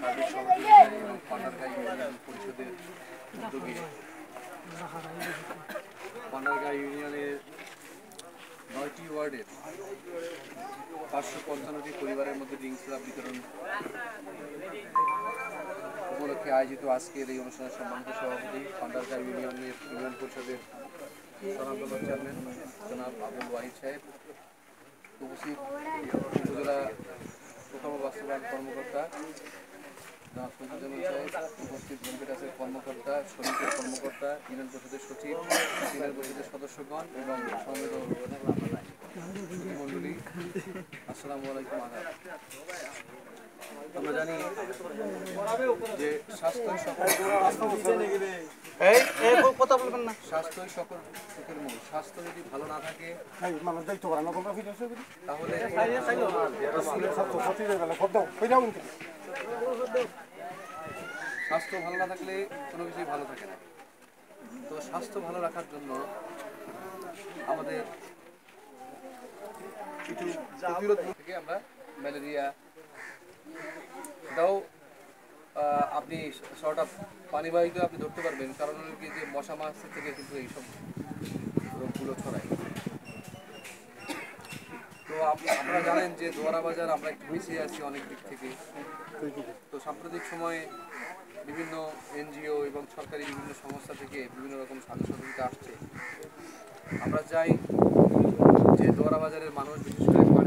সার্বিক সহযোগিতায় এবং পান্ডারগাঁও ইউনিয়ন পরিষদের উদ্যোগে পান্ডারগাঁও ইউনিয়নের ৯টি ওয়ার্ডের ৫৫৫টি পরিবারের মধ্যে ড্রিঙ্কস ক্লাব বিতরণ উপলক্ষে আয়োজিত আজকের এই অনুষ্ঠানের সম্মানিত সভাপতি পান্ডারগাঁও ইউনিয়ন পরিষদের স্বনামধন্য চেয়ারম্যান জনাব আবুল ওয়াহিদ সাহেব, উপস্থিত উপজেলা প্রথম বাস্তবায়ন কর্মকর্তা জনাব সৈয়দুজ্জামান সাহেব, উপস্থিত ভেঙ্কটাসের কর্মকর্তা, শ্রমিকের কর্মকর্তা, ইউনিয়ন পরিষদের সচিব, ইউনিয়ন পরিষদের সদস্যগণ এবং সমবেত মণ্ডলী, আসসালামু আলাইকুম। আমরা জানি যে স্বাস্থ্যই সকল সুখের মূল। স্বাস্থ্য যদি ভালো না থাকে তাহলে স্বাস্থ্য ভালো না থাকলে কোনো কিছুই ভালো থাকে না। তো স্বাস্থ্য ভালো রাখার জন্য আমাদের কিছু প্রতিরোধ থেকে আমরা ম্যালেরিয়া এটাও আপনি শর্ট অফ পানিবাহিত আপনি ধরতে পারবেন, কারণ কি যে মশা মাছ থেকে কিন্তু এইসব রোগগুলো ছড়ায়। তো আপনারা জানেন যে দোয়ারা বাজার আমরা একটু পিছিয়ে আছি অনেক দিক থেকে। তো সাম্প্রতিক সময়ে বিভিন্ন এনজিও এবং সরকারি বিভিন্ন সংস্থা থেকে বিভিন্ন রকম সাহায্য সহযোগিতা আসছে। আমরা চাই যে দোয়ারা বাজারের মানুষ বিশেষ করে